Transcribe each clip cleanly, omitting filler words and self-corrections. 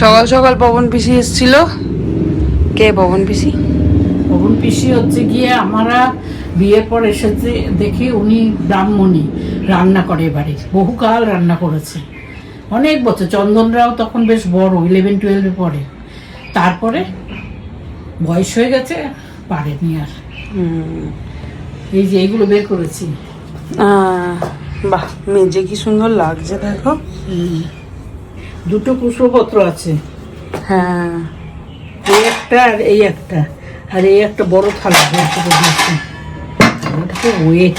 সকাল সকাল পবন পিসি এসেছিল। কে পবন পিসি? পবন পিসি হচ্ছে গিয়ে আমরা বিয়ের পর এসেছে দেখি উনি ব্রাহ্মণী, রান্না করে বাড়ির, বহুকাল রান্না করেছে, অনেক বছর। চন্দনরাও তখন বেশ বড়, 11-12 পড়ে। তারপরে বয়স হয়ে গেছে, পারেনি আর। এই যে এইগুলো বের করেছি। বাহ, মেজে কি সুন্দর লাগছে দেখো। দুটো পুষ্পপত্র আছে, হ্যাঁ, এই একটা আর এই একটা, আর এই একটা বড় থালা দিয়েছে। ওটাকে ওয়েট,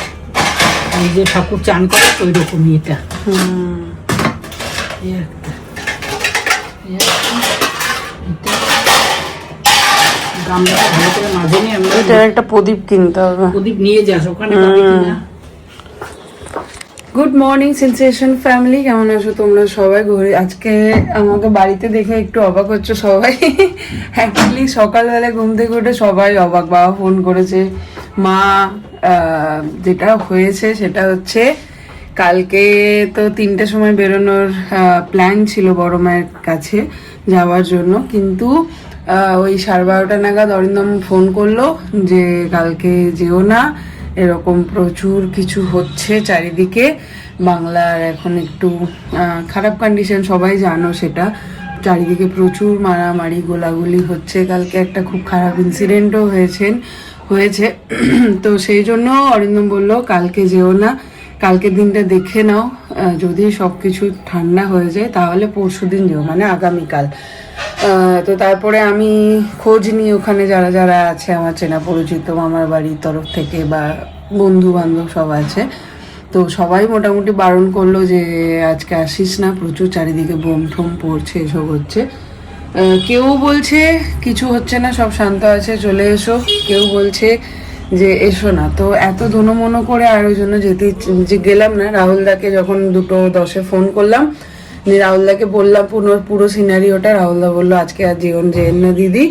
এই যে ঠাকুর চান করে ওই রকমই এটা। এই একটা, গামলাটা ভালো করে মাঝে নিয়ে আমরা এটার একটা প্রদীপ কিনতে হবে। প্রদীপ নিয়ে যাস, ওখানে পাবি কিনা। গুড মর্নিং সেন্সেশন ফ্যামিলি, কেমন আছো তোমরা সবাই? ঘরে আজকে আমাকে বাড়িতে দেখে একটু অবাক হচ্ছে সবাই। অ্যাকচুয়ালি সকালবেলা ঘুম থেকে উঠে সবাই অবাক। বাবা ফোন করেছে, মা। যেটা হয়েছে সেটা হচ্ছে কালকে তো 3টের সময় বেরোনোর প্ল্যান ছিল বড় মায়ের কাছে যাওয়ার জন্য, কিন্তু ওই 12:30 নাগাদ অরিন্দম ফোন করলো যে কালকে যেও না, এরকম প্রচুর কিছু হচ্ছে চারিদিকে। বাংলার এখন একটু খারাপ কন্ডিশন, সবাই জানো সেটা। চারিদিকে প্রচুর মারামারি গোলাগুলি হচ্ছে। কালকে একটা খুব খারাপ ইনসিডেন্টও হয়েছে। তো সেই জন্য অরিন্দম বলল কালকে যেও না, কালকের দিনটা দেখে নাও। যদি সব কিছু ঠান্ডা হয়ে যায় তাহলে পরশুদিন যেও, মানে আগামীকাল। তো তারপরে আমি খোঁজ নিই ওখানে যারা যারা আছে আমার চেনা পরিচিত, মামার বাড়ির তরফ থেকে বা বন্ধু বান্ধব সব আছে। তো সবাই মোটামুটি বারণ করলো যে আজকে আসিস না, প্রচুর চারিদিকে বোম ঠোম পড়ছে, এসব হচ্ছে। কেউ বলছে কিছু হচ্ছে না, সব শান্ত আছে, চলে এসো। কেউ বলছে যে এসো না। তো এত ধনমনো করে আর ওই জন্য যে গেলাম না। রাহুলদাকে যখন 2:10 ফোন করলাম, রাহুলদাকে বললাম পুরো সিনারিওটা। রাহুলদা বললো আজকে আর যেন না দিদি,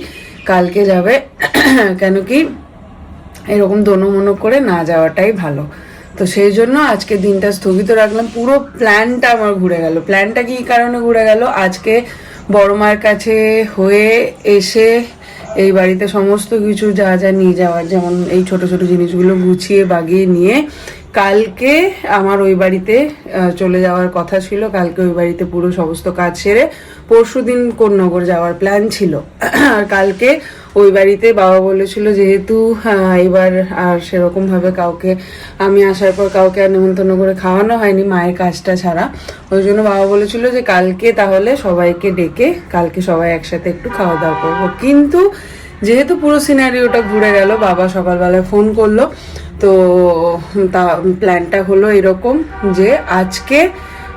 কালকে যাবে। কেন কি এরকম দোনোমনো করে না যাওয়াটাই ভালো। তো সেই জন্য আজকে দিনটা স্থগিত রাখলাম। পুরো প্ল্যানটা আমার ঘুরে গেল। প্ল্যানটা কি কারণে ঘুরে গেল? আজকে বড় মায়ের কাছে হয়ে এসে এই বাড়িতে সমস্ত কিছু যা যা নিয়ে যাওয়ার, যেমন এই ছোট ছোট জিনিসগুলো গুছিয়ে বাগিয়ে নিয়ে কালকে আমার ওই বাড়িতে চলে যাওয়ার কথা ছিল। কালকে ওই বাড়িতে পুরো সমস্ত কাজ সেরে পরশুদিন কোন্নগর যাওয়ার প্ল্যান ছিল। আর কালকে ওই বাড়িতে বাবা বলেছিল যেহেতু এবার আর সেরকম ভাবে কাউকে, আমি আসার পর কাউকে আর নিমন্ত্রণ করে খাওয়ানো হয়নি মায়ের কাজটা ছাড়া। ওই জন্য বাবা বলেছিল যে কালকে তাহলে সবাইকে ডেকে কালকে সবাই একসাথে একটু খাওয়া দাওয়া করবো। কিন্তু যেহেতু পুরো সিনারিওটা ঘুরে গেল, বাবা সকালবেলায় ফোন করলো। তো তা প্ল্যানটা হলো এরকম যে আজকে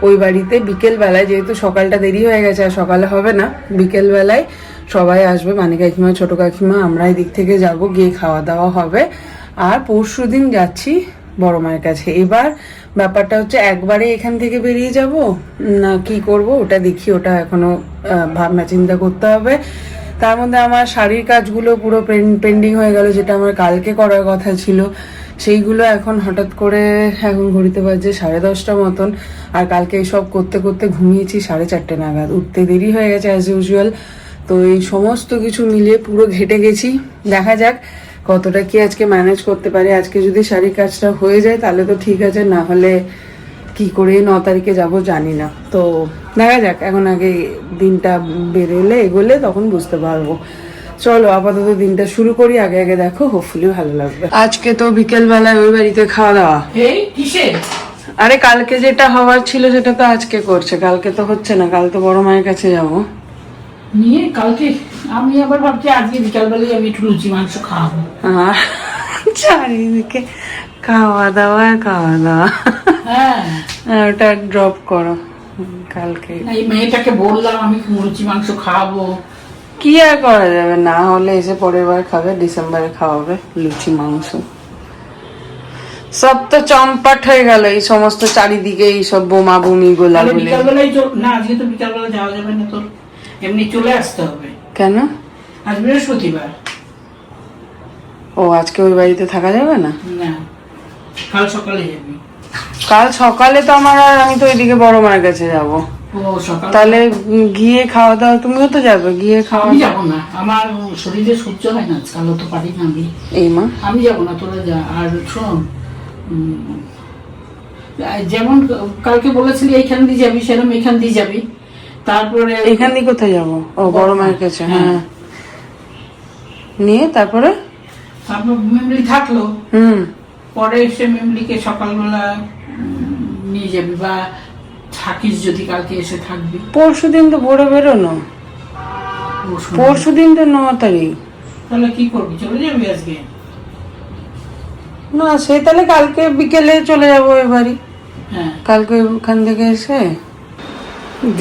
ওই বাড়িতে বিকেলবেলায়, যেহেতু সকালটা দেরি হয়ে গেছে আর সকালে হবে না, বিকেলবেলায় সবাই আসবে, মানে কাকিমা, ছোট কাকিমা, আমরা এই দিক থেকে যাব, গিয়ে খাওয়া দাওয়া হবে। আর পরশুদিন যাচ্ছি বড় মায়ের কাছে। এবার ব্যাপারটা হচ্ছে একবারে এখান থেকে বেরিয়ে যাব না কি করব ওটা দেখি, ওটা এখনো ভাবনা চিন্তা করতে হবে। তার মধ্যে আমার শাড়ির কাজগুলো পুরো পেন্ডিং হয়ে গেল, যেটা আমার কালকে করার কথা ছিল। সেইগুলো এখন হঠাৎ করে, এখন ঘড়িতে বাজে 10:30 মতন। আর কালকে এইসব করতে করতে ঘুমিয়েছি 4:30 নাগাদ, উঠতে দেরি হয়ে গেছে অ্যাজ ইউজুয়াল। তো এই সমস্ত কিছু মিলিয়ে পুরো ঘেটে গেছি। দেখা যাক কতটা কি আজকে ম্যানেজ করতে পারি। আজকে যদি শাড়ির কাজটা হয়ে যায় তাহলে তো ঠিক আছে, না হলে কি করে 9 তারিখে যাব জানি না। তো দেখা যাক, এখন আগে দিনটা বেরোলে এগোলে তখন বুঝতে পারবো। চলো আপাতত দিনটা শুরু করি, আগে আগে দেখো, হোপফুলি ভালো লাগবে। আজকে তো বিকেল বেলায় ওই বাড়িতে খাওয়া দাওয়া। আরে কালকে যেটা হওয়ার ছিল সেটা তো আজকে করছে, কালকে তো হচ্ছে না। কাল তো বড় মায়ের কাছে যাবো নিয়ে। কালকে আমি আবার ভাবছি আজকে বিকালবেলায় আমি একটু লুচি মাংস খাওয়াবো। চারিদিকে খাওয়া দাওয়া। হ্যাঁ, ওটা ড্রপ করো কালকে। এই মেয়েটাকে বললাম আমি লুচি মাংস খাওয়াবো, কি আর করা যাবে, না হলে এসে পরের বার খাবে, ডিসেম্বরে খাওয়াবে লুচি মাংস। সব তো চম্পাট হয়ে গেল এই সমস্ত চারিদিকে, এই সব বোমা বুমি গোলাগুলি। বিকালবেলায় না, আজকে তো বিকালবেলা যাওয়া যাবে না, তোর এমনি চলে আসতে হবে। কেন? আজ বৃহস্পতিবার। ও, আজকে ওই বাড়িতে থাকা যাবে না? না, কাল সকালে যাবি। কাল সকালে তো আমি তো ওইদিকে বড় মায়ের কাছে যাবো। ও সকাল তাহলে গিয়ে খাওয়া দাওয়া, তুমিও তো যাবে, গিয়ে খাওয়া আমি যাবো না, আমার শরীরে সহ্য হয় না, আজকাল তো পারি না আমি। এই মা আমি যাবো না, তোরা যা। আর শোন, যেমন কালকে বলেছিলি এইখান দিয়ে যাবি, সেরকম এখান দিয়ে যাবি। তারপরে এখান দিয়ে কোথায় যাবো? ও বড় মায়ের কাছে, হ্যাঁ। নিয়ে তারপরে মেমরি থাকলো, হুম পরে এসে মেমরিকে সকালবেলা নিয়ে যাবি, বা থাকিস যদি কালকে এসে থাকবি। পরশুদিন তো ভোরে বেরোনো, পরশুদিন তো 9 তারিখ। তাহলে কি করবি, চলে যাবি আজকে? না সে তাহলে কালকে বিকেলে চলে যাবো ওই বাড়ি। হ্যাঁ, কালকে ওখান থেকে এসে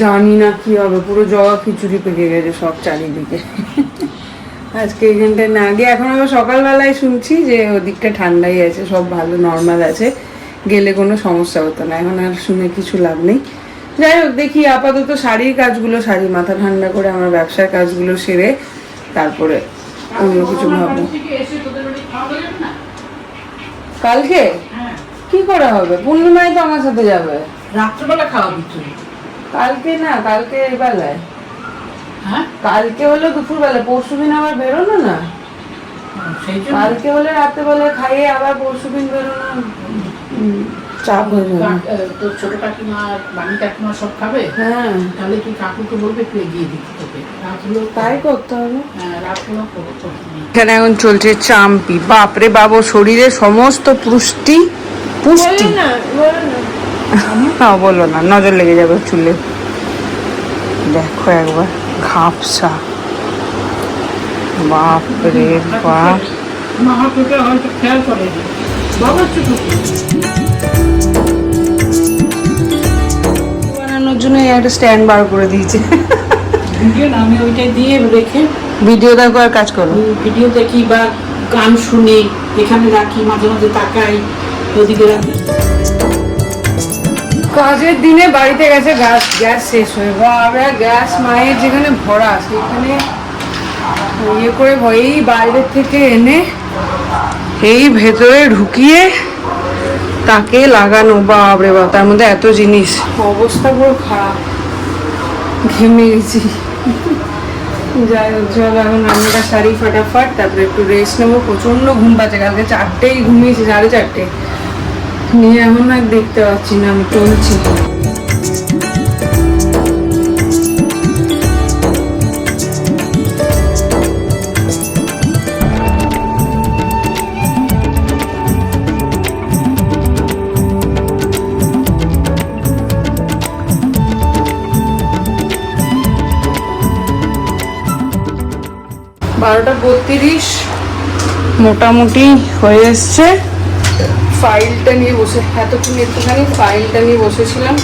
জানি না কি হবে, পুরো জগা খিচুড়ি পেকে গেছে সব চারিদিকে। আজকে এখানটায় না গিয়ে, এখন আবার সকালবেলায় শুনছি যে ওদিকটা ঠান্ডাই আছে, সব ভালো নর্মাল আছে, গেলে কোনো সমস্যা হতো না। এখন আর শুনে কিছু লাভ নেই। যাই হোক, দেখি আপাতত শাড়ির কাজগুলো সারি, মাথা ঠান্ডা করে আমার ব্যবসার কাজগুলো সেরে তারপরে অন্য কিছু ভাববো। কালকে হ্যাঁ, কি করা হবে? পূর্ণিমায় তো আমার সাথে যাবে। রাত্রেবেলা খাওয়াবি তুই? কালকে না, কালকে এই বেলায়। হ্যাঁ, কালকে হলো দুপুর বেলা, পরশুদিন আবার বেরোনো না। সেই জন্য কালকে হলে রাতে বেলা খাইয়ে আবার পরশুদিন বেরোনো চাপ হয়ে যাবে। তোর ছোট কাকিমা, বাণী কাকিমা সব খাবে। হ্যাঁ তাহলে তুই কাকুকে বলবে একটু এগিয়ে দিতে তোকে, রাতগুলো তাই করতে হবে। রাতগুলো করতে হবে। এখানে এখন চলছে চাম্পি। বাপরে বাবু, শরীরের সমস্ত পুষ্টি পুষ্টি না বলো না, নজর লেগে যাবে চুলে। দেখো একবার ঘাপসা, বাপরে বাপ। মহাপুরটা হয়তো খেয়াল করে বাবা ছোট বানানোর জন্য একটা স্ট্যান্ড বার করে দিয়েছে। ভিডিও না, আমি ওইটাই দিয়ে রেখে ভিডিও দেখো আর কাজ করো। ভিডিও দেখি বা গান শুনি, এখানে রাখি, মাঝে মাঝে তাকাই, ওদিকে রাখি। কাজের দিনে বাড়িতে গেছে গ্যাস শেষ হয়ে, বাবা গ্যাস মায়ের যেখানে ভরা সেখানে ইয়ে করে এই বাইরে থেকে এনে এই ভেতরে ঢুকিয়ে তাকে লাগানো, বাপরে বাপ, তার মধ্যে এত জিনিস, অবস্থা পুরো খারাপ, ঘেমে গেছি। যাই হোক, চলো এখন রান্নাটা সারি ফাটাফাট, তারপরে একটু রেস্ট নেবো। প্রচন্ড ঘুম পাচ্ছে, কালকে 4টেই ঘুমিয়েছি, 4:30 নিয়ে এখন আর দেখতে পাচ্ছি না, আমি চলছি। বারোটা 32 মোটামুটি হয়ে এসছে। ফাইলটা নিয়ে বসে, এতক্ষণ একটুখানি ফাইলটা নিয়ে বসেছিলাম,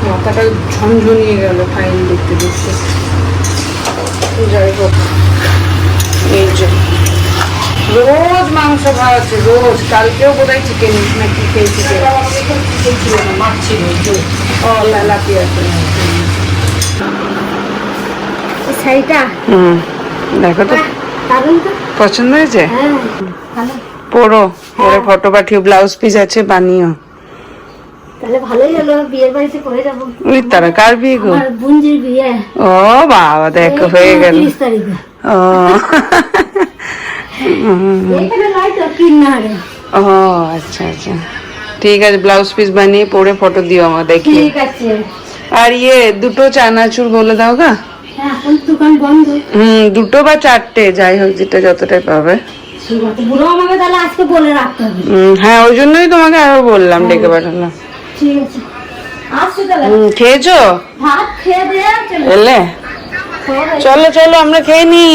মাথাটা ঝনঝনিয়ে গেল ফাইল দেখতে দেখতে। যাই হোক, এই যে রোজ মাংস খাওয়াচ্ছে, রোজ। কালকেও বোধহয় চিকেন নাকি খেয়েছি, ও লালাপি আছে। শাড়িটা দেখো তো, দারুণ তো। পছন্দ হয়েছে? হ্যাঁ, ভালো। পরো, পরে ফটো পাঠিও, ব্লাউজ পিস আছে বানিও। তাহলে ভালোই হলো, বিয়ের বাড়িতে পরে যাবো। ওই তারা কার বিয়ে গো? আমার বোনজির বিয়ে। ও বাবা, দেখো হয়ে গেল। 30 তারিখে। ও এখানে নয় তো, কিন্নারে। ও আচ্ছা আচ্ছা, ঠিক আছে, ব্লাউজ পিস বানিয়ে পরে ফটো দিও আমার, দেখি। ঠিক আছে। আর ইয়ে দুটো চানাচুর বলে দাও গা। হ্যাঁ, এখন দোকান বন্ধ। দুটো বা 4টে, যাই হোক যেটা যতটাই পাবে। ঠিক আছে, বুড়ো আমাকে তাহলে আজকে বলে রাখতে হবে। হ্যাঁ, ওই জন্যই তোমাকে আরো বললাম, ডেকে পাঠালাম। ঠিক আছে, আসছি তাহলে। খেয়েছো? ভাত খেয়ে দিয়ে চলে এলে? চলো চলো, আমরা খেয়ে নি।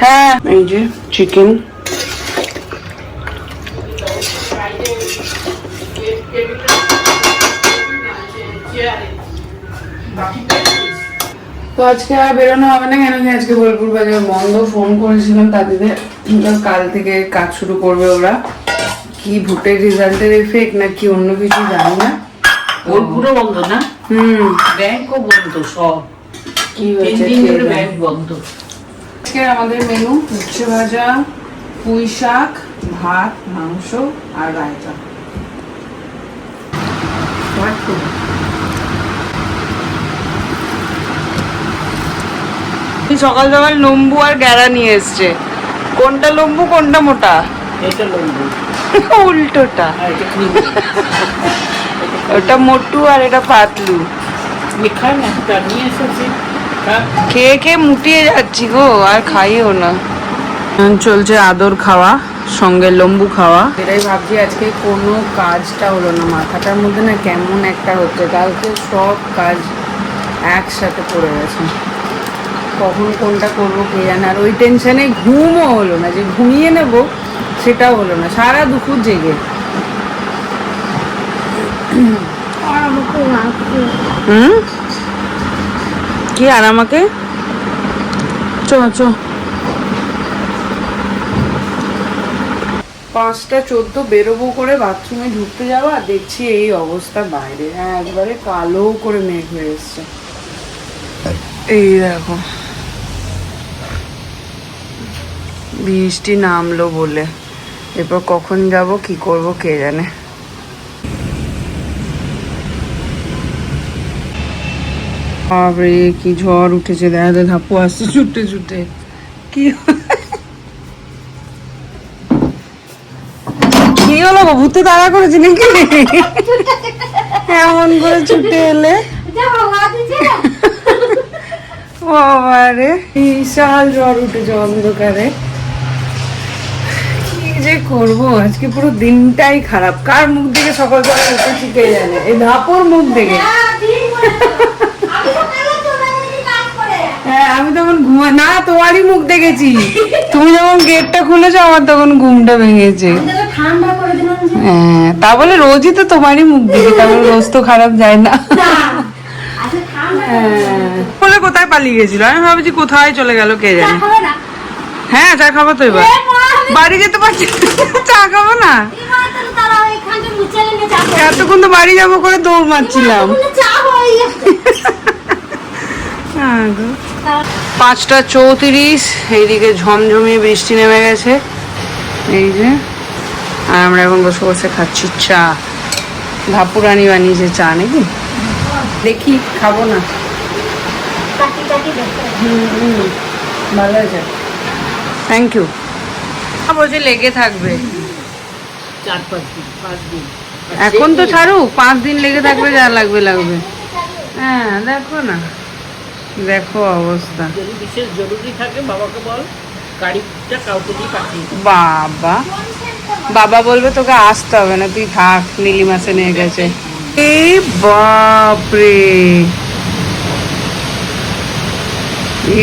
হ্যাঁ, এই যে চিকেন। তো আজকে আর বেরোনো হবে না, কেন কি আজকে বোলপুর বাজার বন্ধ। ফোন করেছিলাম তাদের, কাল থেকে কাজ শুরু করবে ওরা। কি ভোটের রেজাল্টের এফেক্ট না কি অন্য কিছু জানি না। পুরো বন্ধ না? ব্যাংকও বন্ধ, সব কি 3 হয়েছে দিন ধরে ব্যাংক বন্ধ। আজকে আমাদের মেনু উচ্ছে ভাজা, পুঁই শাক, ভাত, মাংস আর রায়তা। সকাল সকাল লম্বু আর গ্যারা নিয়ে এসছে। কোনটা লম্বু কোনটা মোটা? এটা লম্বু, উল্টোটা। আর এটা ক্রিম। ওটা মোটু আর এটা পাতলু। খায় না, তা নিয়ে এসেছি। খেয়ে খেয়ে মুটিয়ে যাচ্ছি গো, আর খাইও না। চলছে আদর খাওয়া, সঙ্গে লম্বু খাওয়া। এটাই ভাবছি আজকে কোনো কাজটা হলো না, মাথাটার মধ্যে না কেমন একটা হচ্ছে। কালকে সব কাজ একসাথে পড়ে গেছে, কখন কোনটা করবো কে জানে। আর ওই টেনশনে ঘুমও হলো না, যে ঘুমিয়ে নেবো সেটাও হলো না, সারা দুপুর জেগে। হুম, কি আর আমাকে চো 5:14 বেরোবো করে বাথরুমে ঢুকতে যাওয়া, দেখছি এই অবস্থা বাইরে। হ্যাঁ, একবারে কালো করে মেঘ হয়ে এসছে। এই দেখো বৃষ্টি নামলো বলে, এরপর কখন যাব কি করব কে জানে। বাপরে কি ঝড় উঠেছে, দেখা যায় ধাপু আসছে ছুটে ছুটে। কি কি হলো গো, ভূতে তাড়া করেছি নাকি এমন করে ছুটে এলে? বাবারে বিশাল ঝড় উঠেছে অন্ধকারে। কি যে করবো আজকে, পুরো দিনটাই খারাপ। কার মুখ থেকে সকাল সকাল উঠেছি কে জানে, এই ধাপুর মুখ থেকে। হ্যাঁ, আমি তখন ঘুমা না, তোমারই মুখ দেখেছি। তুমি যখন গেটটা খুলেছো আমার তখন ঘুমটা ভেঙেছে। হ্যাঁ, তা বলে রোজই তো তোমারই মুখ দেখি, তারপরে রোজ তো খারাপ যায় না। বলে কোথায় পালিয়ে গেছিল, আমি ভাবছি কোথায় চলে গেল কে জানে। হ্যাঁ, চা খাবো তো, এবার বাড়ি যেতে পারছি। চা খাবো না, এতক্ষণ তো বাড়ি যাবো করে দৌড় মারছিলাম। 5:34, এইদিকে ঝমঝমিয়ে বৃষ্টি নেমে গেছে। এই যে, আর আমরা এখন বসে বসে খাচ্ছি চা। ধাপুরানি বানিয়েছে চা নাকি, দেখি খাবো না। ভালো আছে, থ্যাংক ইউ। বলছে লেগে থাকবে 4-5 দিন। এখন তো ছাড়ুক, 5 দিন লেগে থাকবে, যা লাগবে লাগবে। হ্যাঁ, দেখো না, দেখো অবস্থা। যদি বিশেষ জরুরি থাকে বাবাকে বল, গাড়িটা কাউকে দিয়ে পাঠিয়ে দিই। বাবা বলবে তোকে আসতে হবে না, তুই থাক, নীলিমাসে নিয়ে গেছে। এই বাপরে,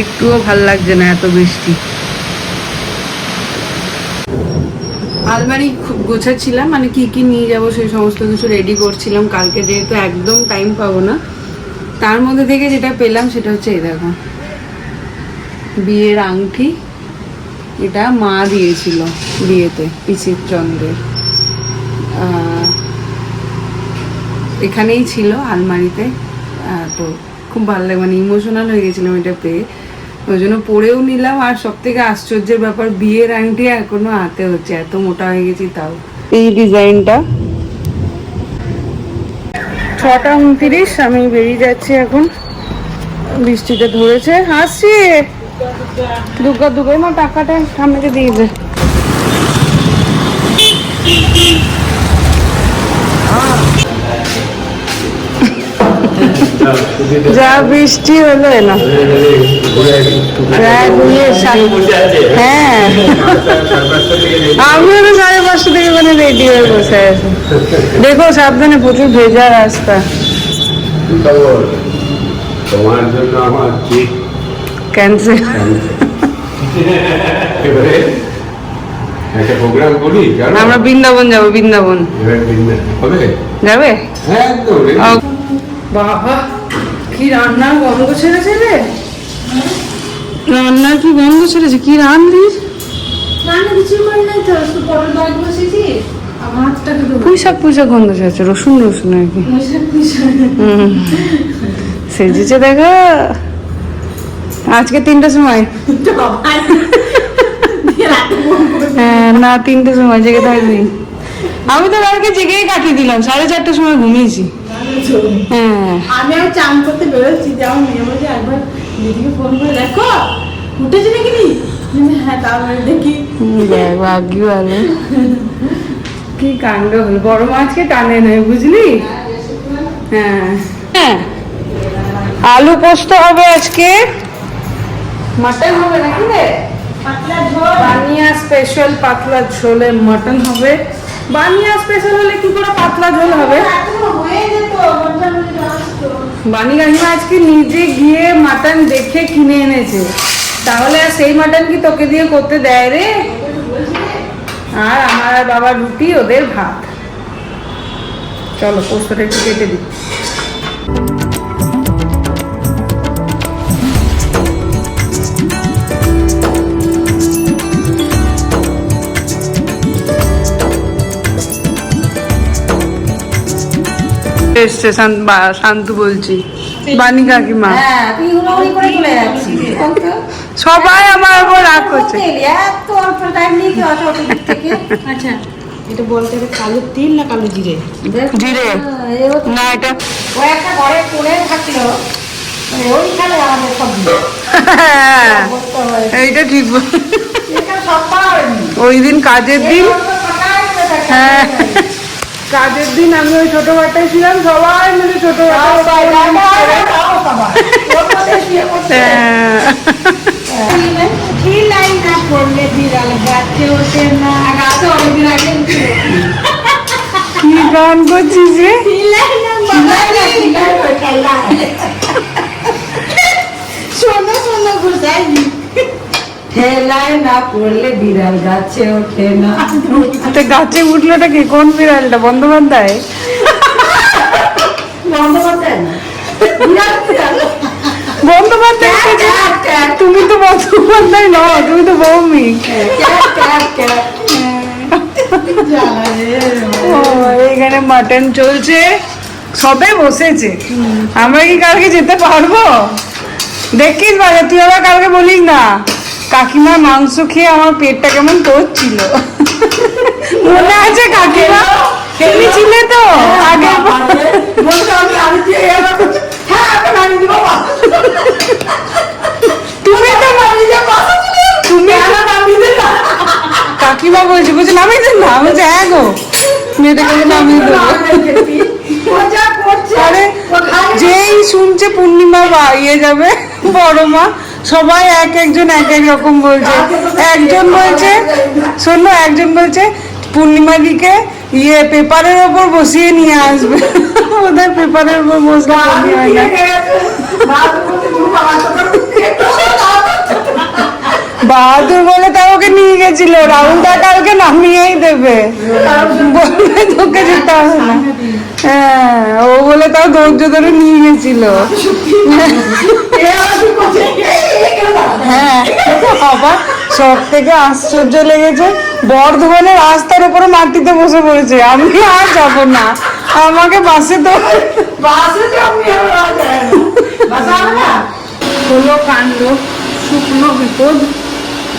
একটুও ভাল লাগছে না এত বৃষ্টি। আলমারি খুব গোছাচ্ছিলাম, মানে কি কি নিয়ে যাব সেই সমস্ত কিছু রেডি করছিলাম কালকে, যেহেতু একদম টাইম পাবো না। তার মধ্যে থেকে যেটা পেলাম সেটা হচ্ছে এই দেখো, বিয়ের আংটি। এটা মা দিয়েছিল বিয়েতে, পিসির চন্দ্রের। এখানেই ছিল আলমারিতে। তো খুব ভালো লাগে, মানে ইমোশনাল হয়ে গেছিলাম এটা পেয়ে, ওই জন্য পরেও নিলাম। আর সব থেকে আশ্চর্যের ব্যাপার, বিয়ের আংটি এখনো হাতে হচ্ছে, এত মোটা হয়ে গেছি তাও। এই ডিজাইনটা 6:29, আমি বেরিয়ে যাচ্ছি এখন। বৃষ্টিটা ধরেছে, আসছি। দুর্গা দুর্গা না, টাকাটা সামনে দিয়ে দে। যা বৃষ্টি হলো না, হ্যাঁ আমিও তো 5:30 থেকে মানে রেডি হয়ে বসে আছি। দেখো সাবধানে, প্রচুর ভেজা রাস্তা। তোমার জন্য আমার কেক ক্যান্সেল। এবারে একটা প্রোগ্রাম করি, আমরা বৃন্দাবন যাবো। বৃন্দাবন হবে, যাবে? হ্যাঁ একদম। বাবা, কি রান্নার গন্ধ ছেড়েছে রে, রান্নার কি গন্ধ ছেড়েছে। কি রান্নার পুঁইশাক গন্ধ ছেড়েছে, রসুন আর কি। সেজেছে দেখা আজকে 3টার সময়। হ্যাঁ না, 3টার সময় জেগে থাকবি। আমি তো কালকে জেগেই কাটিয়ে দিলাম, 4:30টার সময় ঘুমিয়েছি। হ্যাঁ, আমি আর চান করতে বেরোচ্ছি, যে আমার মেয়ে বলছে একবার দিদিকে ফোন করে দেখো উঠেছে নাকি নি? হ্যাঁ তাহলে দেখি। দেখ ভাগ্য ভালো। কি কাণ্ড হল, বড় মাছকে টানে নেয় বুঝলি। হ্যাঁ হ্যাঁ, আলু পোস্ত হবে আজকে, মাটন হবে নাকি রে? বানিয়া স্পেশাল পাতলা ঝোলে মটন হবে। বানিয়া স্পেশাল হলে কি করে পাতলা ঝোল হবে? বানি কাকিমা আজকে নিজে গিয়ে মাটন দেখে কিনে এনেছে, তাহলে আর সেই মাটন কি তোকে দিয়ে করতে দেয় রে? আর আমার আর বাবার রুটি, ওদের ভাত। চলো পোস্তটা একটু কেটে দিই। এসছে শান্তু বলছি, বানি কাকিমা। হ্যাঁ তুই হুড়োহুড়ি করে চলে যাচ্ছিস। সবাই আমার উপর রাগ করছে। এত অল্প টাইম নিয়ে কি আসো অত দূর থেকে? আচ্ছা এটা বলতে হবে কালো তিল না কালো জিরে? জিরে না, এটা ও একটা ঘরে কোণে থাকলো, মানে ওইখানে আমাদের সব করতে হয়। এইটা ঠিক এখানে সব পাওয়া হয়নি। ওই দিন কাজের দিন, এই অল্প টাকায় করে থাকে। হ্যাঁ কাজের দিন আমি ওই ছোট বাটায় ছিলাম, সবাই মিলে ছোট তাও বাটা। সবার। ওর মধ্যে শুয়ে পড়ছে। কি লাইন না পড়লে বিড়াল গাছে ওঠে না। গাছে অনেকদিন আগে ছিল। কি গান করছিস রে? শোনো শোনো বুঝাই ঠেলায় না পড়লে বিড়াল গাছে ওঠে না। তো গাছে উঠলোটা কি, কোন বিড়ালটা? বন্দ্যোপাধ্যায়? বন্দ্যোপাধ্যায় না, বিড়াল বিড়াল। বন্দ্যোপাধ্যায় তুমি তো বন্দ্যোপাধ্যায় নও, তুমি তো ভৌমিক। ও, এইখানে মাটন চলছে, সবে বসেছে। আমরা কি কালকে যেতে পারবো? দেখিস বাজে, তুই আবার কালকে বলিস না কাকিমা মাংস খেয়ে আমার পেটটা কেমন করছিল। মনে আছে কাকিমা? এমনি ছিলে তো আগে। তুমি তো তুমি কাকিমা বলছি, বলছি নামিয়ে দেন না, বলছে হ্যাঁ গো মেয়েটাকে নামিয়ে দেবো। আরে যেই শুনছে পূর্ণিমা ইয়ে যাবে বড় মা, সবাই এক একজন এক এক রকম বলছে। একজন বলছে শোনো, একজন বলছে পূর্ণিমা দিকে ইয়ে পেপারের ওপর বসিয়ে নিয়ে আসবে। ওদের পেপারের ওপর বসলে হয় না। বাহাদুর বলে তা ওকে নিয়ে গেছিল, রাহুলদা কালকে নামিয়েই দেবে, বলবে তোকে যেতে হবে না। হ্যাঁ ও বলে তাও ধৈর্য ধরে নিয়ে গেছিল। হ্যাঁ আবার সব থেকে আশ্চর্য লেগেছে, বর্ধমানের রাস্তার উপরে মাটিতে বসে পড়েছে। আমি আর যাবো না, আমাকে বাসে তো হলো কাণ্ড, শুকনো বিপদ,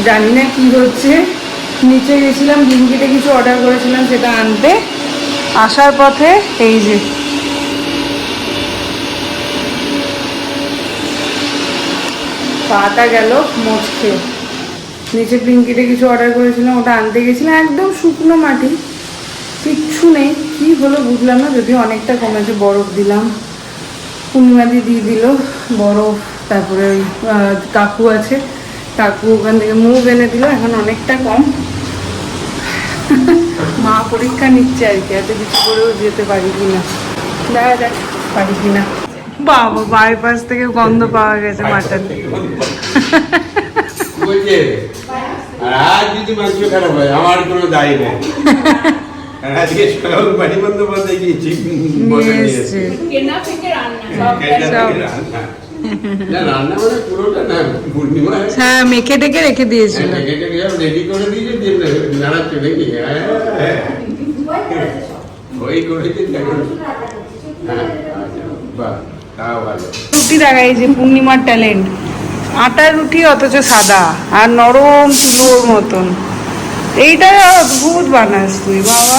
জানি না কি হচ্ছে। নিচে গেছিলাম, ব্লিঙ্কিটে কিছু অর্ডার করেছিলাম, সেটা আনতে আসার পথে এই যে পাটা গেল মোচকে। নিচে ব্লিঙ্কিটে কিছু অর্ডার করেছিলাম, ওটা আনতে গেছিলাম, একদম শুকনো মাটি, কিচ্ছু নেই। কি হলো বুঝলাম না, যদিও অনেকটা কমেছে। বরফ দিলাম, পূর্ণিমা দিয়ে দিল বরফ। তারপরে ওই কাকু আছে, কাকু ওখান থেকে মুগ এনে দিল, এখন অনেকটা কম। মা পরীক্ষা নিচ্ছে আর কি, এত কিছু করেও যেতে পারি কিনা, দেখা যাক পারি কিনা। বাবা বাইপাস থেকে গন্ধ পাওয়া গেছে মাটন। বলছে আর আজ যদি মাংস খারাপ হয় আমার কোনো দায় নেই। আর আজকে সব বাড়ি বন্দ্যোপাধ্যায় গিয়েছি মটন নিয়ে এসেছে। কেনা থেকে রান্না না রান্না মানে পুরোটা না, পূর্ণিমা হ্যাঁ মেখে টেকে রেখে দিয়েছিল। রেডি করে দিয়েছে, দিয়ে নাড়াচ্ছে নাকি? হ্যাঁ ওই করেছে দেখো। হ্যাঁ আচ্ছা বাহ, তাও ভালো। রুটি দেখা এই যে পূর্ণিমার ট্যালেন্ট, আটার রুটি অথচ সাদা আর নরম তুলোর মতন। এইটা অদ্ভুত বানাস তুই বাবা।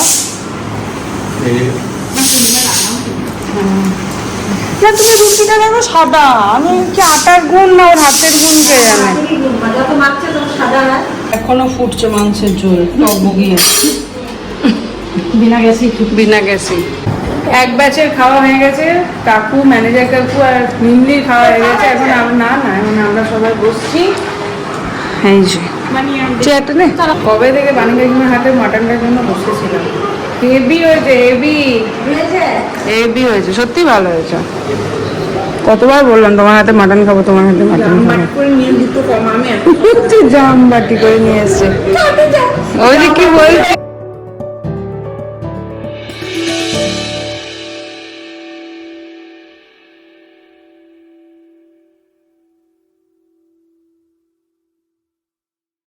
না তুমি রুটিটা দেখো সাদা, আমি কি আটার গুণ না ওর হাতের গুণ কে জানে। যত মাখছে তত সাদা হয়। এখনো ফুটছে মাংসের ঝোল বগিয়ে বিনা গ্যাসে বিনা গ্যাসে। এক ব্যাচের খাওয়া হয়ে গেছে, কাকু ম্যানেজার কাকু আর মিমলির খাওয়া হয়ে গেছে। এখন না এখন আমরা সবাই বসছি। এই যে চেয়ারটা নে। কবে থেকে বানি কাকিমার হাতে মাটনটার জন্য বসেছিলাম। হেভি হয়েছে, হেভি হয়েছে, সত্যি ভালো হয়েছে। কতবার বললাম তোমার হাতে মাটন খাবো, তোমার হাতে মাটন খাবো। জাম বাটি করে নিয়ে এসছে। ওই যে কি বলছে